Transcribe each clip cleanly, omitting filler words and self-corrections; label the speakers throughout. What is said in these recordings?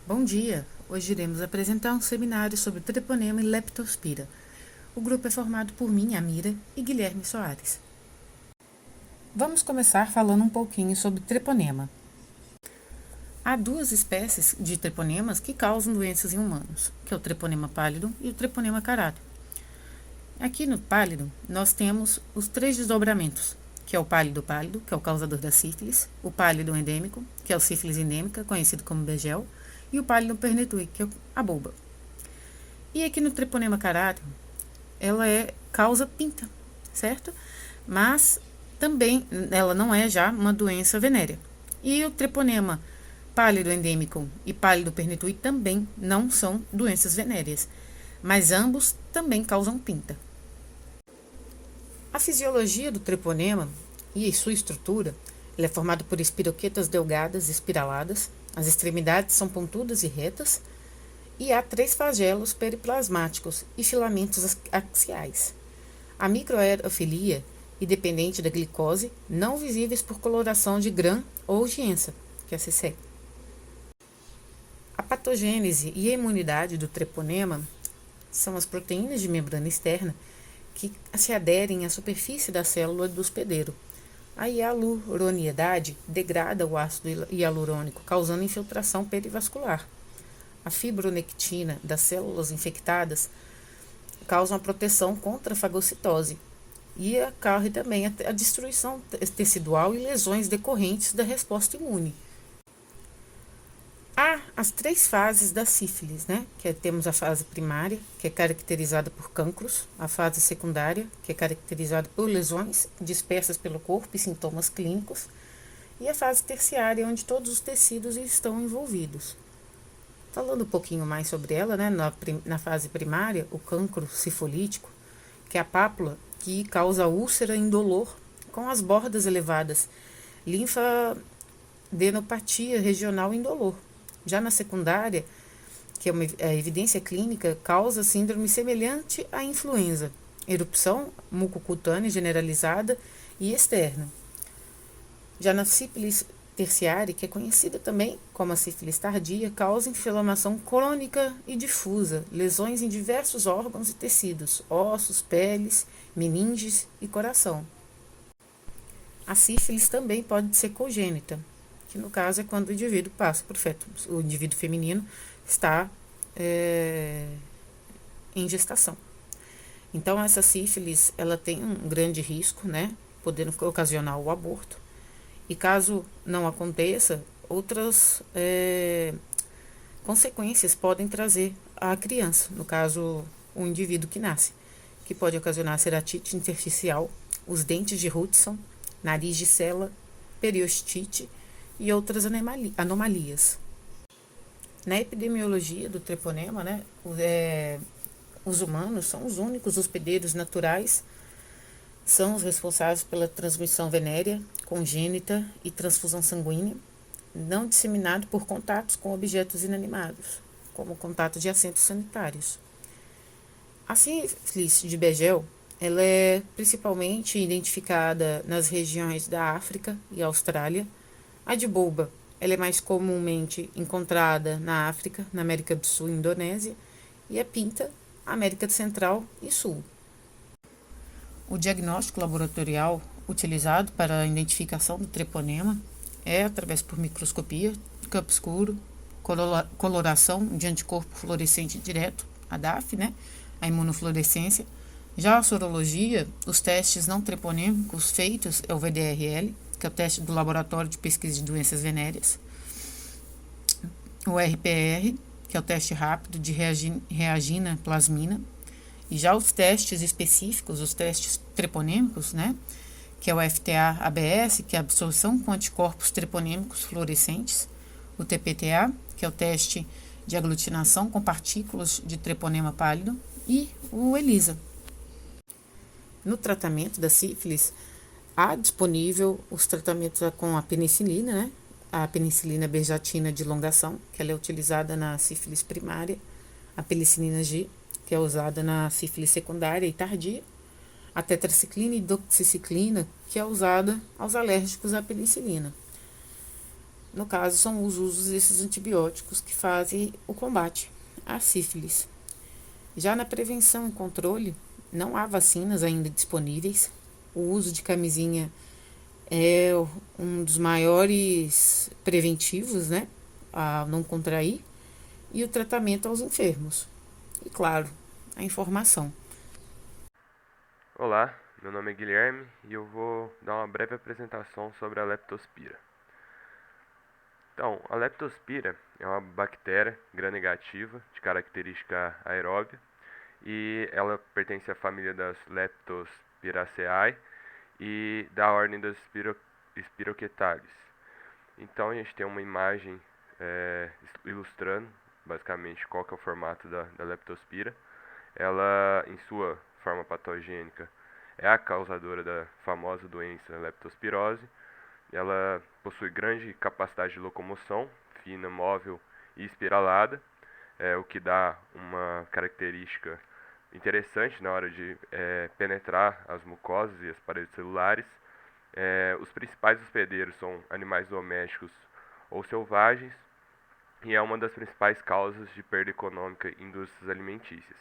Speaker 1: Bom dia! Hoje iremos apresentar um seminário sobre treponema e leptospira. O grupo é formado por mim, Amira, e Guilherme Soares. Vamos começar falando um pouquinho sobre treponema. Há duas espécies de treponemas que causam doenças em humanos, que é o treponema pálido e o treponema carário. Aqui no pálido, nós temos os três desdobramentos, que é o pálido pálido, que é o causador da sífilis, o pálido endêmico, que é o sífilis endêmica, conhecido como Begel, e o pálido pernitui, que é a bulba. E aqui no treponema carário, ela causa pinta, certo? Mas também ela não é já uma doença venérea. E o treponema pálido endêmico e pálido pernitui também não são doenças venéreas, mas ambos também causam pinta. A fisiologia do treponema e sua estrutura, ele é formado por espiroquetas delgadas e espiraladas, as extremidades são pontudas e retas, e há 3 flagelos periplasmáticos e filamentos axiais. A microaerofilia, independente da glicose, não visíveis por coloração de Gram ou Gienza, que é a CC. A patogênese e a imunidade do treponema são as proteínas de membrana externa que se aderem à superfície da célula do hospedeiro. A hialuroniedade degrada o ácido hialurônico, causando infiltração perivascular. A fibronectina das células infectadas causa uma proteção contra a fagocitose e ocorre também a destruição tecidual e lesões decorrentes da resposta imune. Há as 3 fases da sífilis, né? Temos a fase primária, que é caracterizada por cancros, a fase secundária, que é caracterizada por lesões dispersas pelo corpo e sintomas clínicos, e a fase terciária, onde todos os tecidos estão envolvidos. Falando um pouquinho mais sobre ela, né? Na fase primária, o cancro sifilítico, que é a pápula que causa úlcera indolor com as bordas elevadas, linfadenopatia regional indolor. Já na secundária, que é a evidência clínica, causa síndrome semelhante à influenza, erupção mucocutânea generalizada e externa. Já na sífilis terciária, que é conhecida também como a sífilis tardia, causa inflamação crônica e difusa, lesões em diversos órgãos e tecidos, ossos, peles, meninges e coração. A sífilis também pode ser congênita, que no caso é quando o indivíduo passa por feto. O indivíduo feminino está em gestação. Então, essa sífilis, ela tem um grande risco, né, podendo ocasionar o aborto. E caso não aconteça, outras consequências podem trazer à criança, no caso, o indivíduo que nasce, que pode ocasionar ceratite intersticial, os dentes de Hudson, nariz de sela, periostite e outras anomalias. Na epidemiologia do treponema, né, os humanos são os únicos hospedeiros naturais, são os responsáveis pela transmissão venérea, congênita e transfusão sanguínea, não disseminado por contatos com objetos inanimados, como o contato de assentos sanitários. A sífilis de Begel, ela é principalmente identificada nas regiões da África e Austrália. A de bulba, ela é mais comumente encontrada na África, na América do Sul e Indonésia, e a pinta, América Central e Sul. O diagnóstico laboratorial utilizado para a identificação do treponema é através por microscopia, campo escuro, coloração de anticorpo fluorescente direto, a DAF, né, a imunofluorescência. Já a sorologia, os testes não treponêmicos feitos é o VDRL, que é o teste do Laboratório de Pesquisa de Doenças Venéreas, o RPR, que é o teste rápido de reagina plasmina, e já os testes específicos, os testes treponêmicos, né, que é o FTA-ABS, que é a absorção com anticorpos treponêmicos fluorescentes, o TPTA, que é o teste de aglutinação com partículas de treponema pálido, e o ELISA. No tratamento da sífilis, há disponível os tratamentos com a penicilina, né? A penicilina benzatina de longa ação, que ela é utilizada na sífilis primária, a penicilina G, que é usada na sífilis secundária e tardia, a tetraciclina e doxiciclina, que é usada aos alérgicos à penicilina. No caso, são os usos desses antibióticos que fazem o combate à sífilis. Já na prevenção e controle, não há vacinas ainda disponíveis. O uso de camisinha é um dos maiores preventivos, né? A não contrair. E o tratamento aos enfermos. E, claro, a informação.
Speaker 2: Olá, meu nome é Guilherme e eu vou dar uma breve apresentação sobre a leptospira. Então, a leptospira é uma bactéria gram-negativa de característica aeróbia e ela pertence à família das Leptospiraceae e da ordem das Spirochetalis. Então, a gente tem uma imagem ilustrando basicamente qual que é o formato da leptospira. Ela, em sua forma patogênica, é a causadora da famosa doença leptospirose. Ela possui grande capacidade de locomoção, fina, móvel e espiralada, o que dá uma característica interessante na hora de penetrar as mucosas e as paredes celulares. Os principais hospedeiros são animais domésticos ou selvagens e é uma das principais causas de perda econômica em indústrias alimentícias.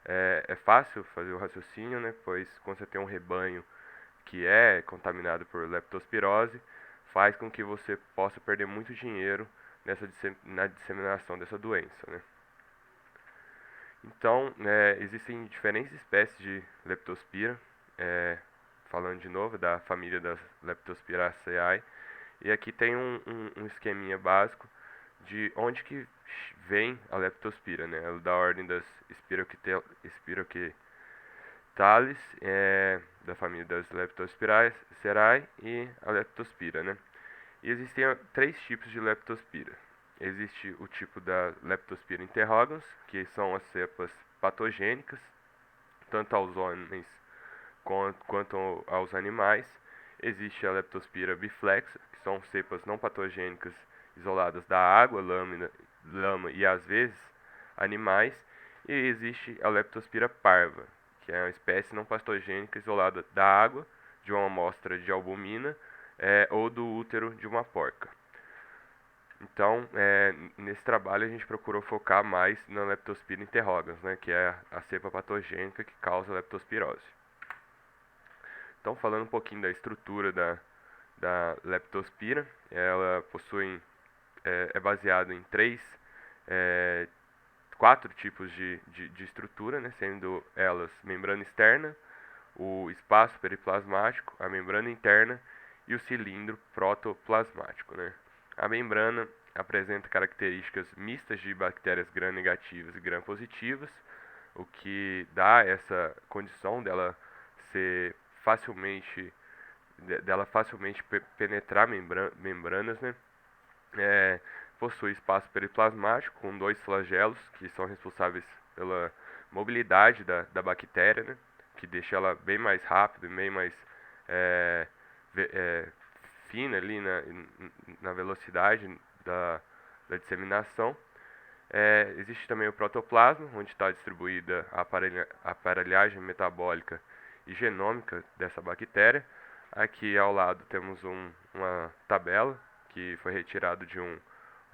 Speaker 2: É fácil fazer o raciocínio, né? Pois quando você tem um rebanho que é contaminado por leptospirose, faz com que você possa perder muito dinheiro na disseminação dessa doença, né? Então, existem diferentes espécies de leptospira, é, falando de novo da família das Leptospiraceae, e aqui tem um esqueminha básico de onde que vem a leptospira, né? Ela é da ordem das Spirochetalis, da família das Leptospiraceae e a leptospira, né? E existem três tipos de leptospira. Existe o tipo da Leptospira interrogans, que são as cepas patogênicas, tanto aos homens quanto aos animais. Existe a Leptospira biflexa, que são cepas não patogênicas isoladas da água, lama e às vezes animais. E existe a Leptospira parva, que é uma espécie não patogênica isolada da água, de uma amostra de albumina ou do útero de uma porca. Então, nesse trabalho a gente procurou focar mais na Leptospira interrogans, né, que é a cepa patogênica que causa a leptospirose. Então, falando um pouquinho da estrutura da leptospira, ela possui, é baseado em é, quatro tipos de estrutura, né, sendo elas membrana externa, o espaço periplasmático, a membrana interna e o cilindro protoplasmático, né? A membrana apresenta características mistas de bactérias gram-negativas e gram-positivas, o que dá essa condição dela ser facilmente facilmente penetrar membranas, né? É, Possui espaço periplasmático com dois flagelos que são responsáveis pela mobilidade da bactéria, né? Que deixa ela bem mais rápida, bem mais é, é, fina ali na velocidade da disseminação. Existe também o protoplasma, onde está distribuída a aparelhagem metabólica e genômica dessa bactéria. Aqui ao lado temos uma tabela que foi retirado de um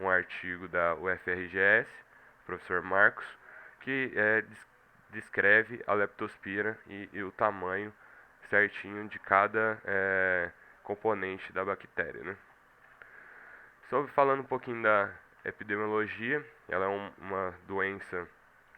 Speaker 2: artigo da UFRGS, professor Marcos, que descreve a leptospira e o tamanho certinho de cada componente da bactéria, né? Sobre falando um pouquinho da epidemiologia, ela é uma doença,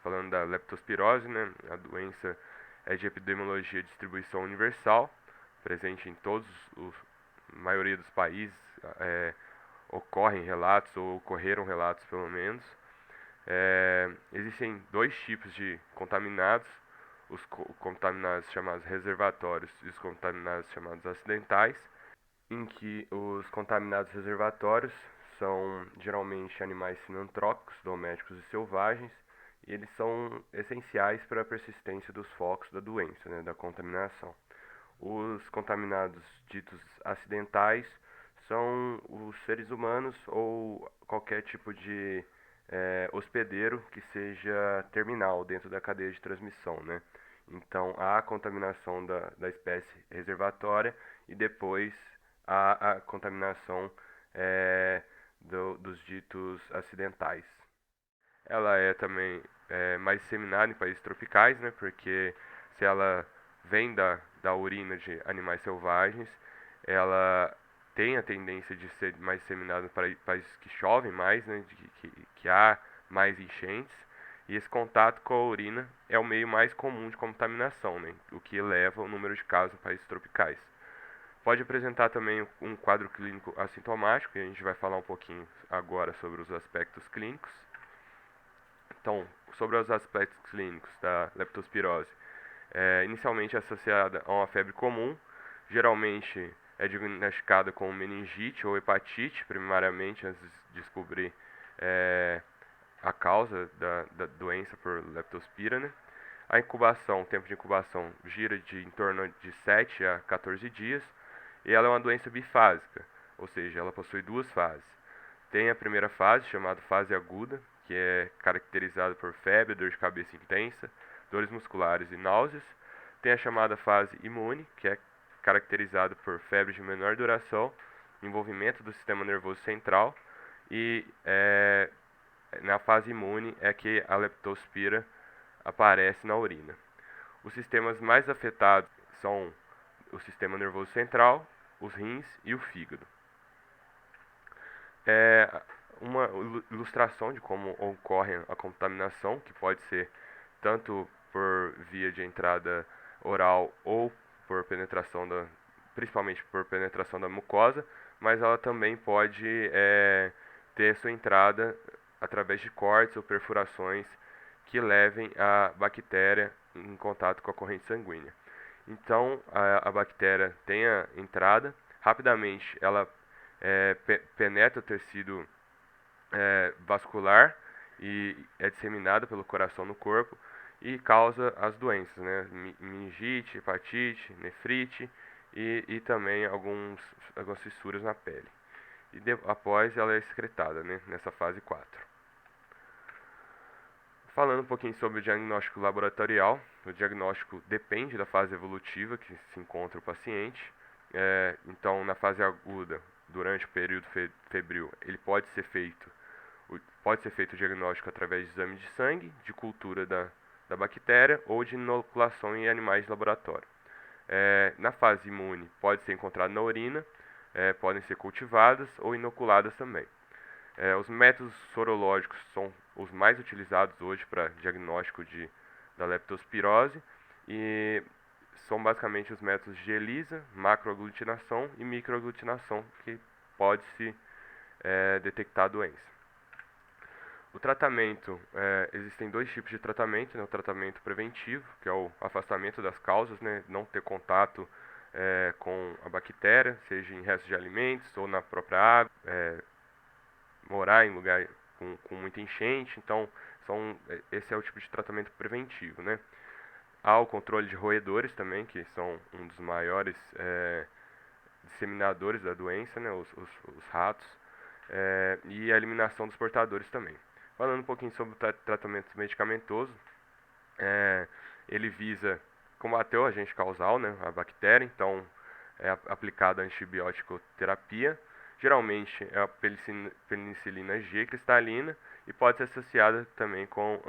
Speaker 2: falando da leptospirose, né? A doença é de epidemiologia de distribuição universal, presente em todos os maioria dos países, ocorrem relatos ou ocorreram relatos pelo menos. Existem dois tipos de contaminados, os contaminados chamados reservatórios e os contaminados chamados acidentais, em que os contaminados reservatórios são geralmente animais sinantrópicos, domésticos e selvagens, e eles são essenciais para a persistência dos focos da doença, né, da contaminação. Os contaminados ditos acidentais são os seres humanos ou qualquer tipo de hospedeiro que seja terminal dentro da cadeia de transmissão, né? Então, há a contaminação da espécie reservatória e depois há a contaminação dos ditos acidentais. Ela é também mais disseminada em países tropicais, né, porque se ela vem da urina de animais selvagens, ela tem a tendência de ser mais disseminada para países que chovem mais, né, que há mais enchentes, e esse contato com a urina é o meio mais comum de contaminação, né, o que eleva o número de casos em países tropicais. Pode apresentar também um quadro clínico assintomático, e a gente vai falar um pouquinho agora sobre os aspectos clínicos. Então, sobre os aspectos clínicos da leptospirose, inicialmente associada a uma febre comum, geralmente é diagnosticada com meningite ou hepatite, primariamente, antes de descobrir a causa da doença por leptospira, né? A incubação, o tempo de incubação gira de em torno de 7 a 14 dias, e ela é uma doença bifásica, ou seja, ela possui duas fases. Tem a primeira fase, chamada fase aguda, que é caracterizada por febre, dor de cabeça intensa, dores musculares e náuseas. Tem a chamada fase imune, que é caracterizada por febre de menor duração, envolvimento do sistema nervoso central, e na fase imune é que a leptospira aparece na urina. Os sistemas mais afetados são o sistema nervoso central, os rins e o fígado. Uma ilustração de como ocorre a contaminação, que pode ser tanto por via de entrada oral ou por penetração principalmente por penetração da mucosa, mas ela também pode ter sua entrada através de cortes ou perfurações que levem a bactéria em contato com a corrente sanguínea. Então, a bactéria tem a entrada, rapidamente ela penetra o tecido vascular e é disseminada pelo coração no corpo e causa as doenças, né? Meningite, hepatite, nefrite e também algumas fissuras na pele. E após ela é excretada, né? Nessa fase 4. Falando um pouquinho sobre o diagnóstico laboratorial, o diagnóstico depende da fase evolutiva que se encontra o paciente. Então, na fase aguda, durante o período febril, ele pode ser feito o diagnóstico através de exame de sangue, de cultura da bactéria ou de inoculação em animais de laboratório. Na fase imune, pode ser encontrado na urina, podem ser cultivadas ou inoculadas também. Os métodos sorológicos são os mais utilizados hoje para diagnóstico da leptospirose e são basicamente os métodos de ELISA, macroaglutinação e microaglutinação que pode-se detectar a doença. O tratamento, existem dois tipos de tratamento, né? O tratamento preventivo, que é o afastamento das causas, né? Não ter contato com a bactéria, seja em restos de alimentos ou na própria água, morar em lugar com muita enchente, então esse é o tipo de tratamento preventivo, né? Há o controle de roedores também, que são um dos maiores disseminadores da doença, né? Os ratos, e a eliminação dos portadores também. Falando um pouquinho sobre o tratamento medicamentoso, ele visa combater o agente causal, né, a bactéria, então é aplicada a antibiótico terapia. Geralmente é a penicilina G cristalina e pode ser associada também com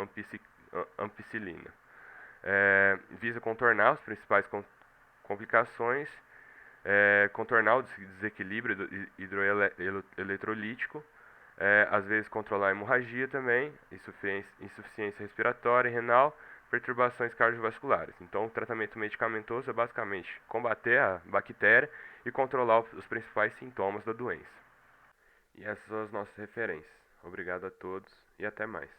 Speaker 2: ampicilina. Visa contornar as principais complicações, contornar o desequilíbrio hidroeletrolítico, às vezes controlar a hemorragia também, insuficiência respiratória e renal, perturbações cardiovasculares. Então, o tratamento medicamentoso é basicamente combater a bactéria e controlar os principais sintomas da doença. E essas são as nossas referências. Obrigado a todos e até mais.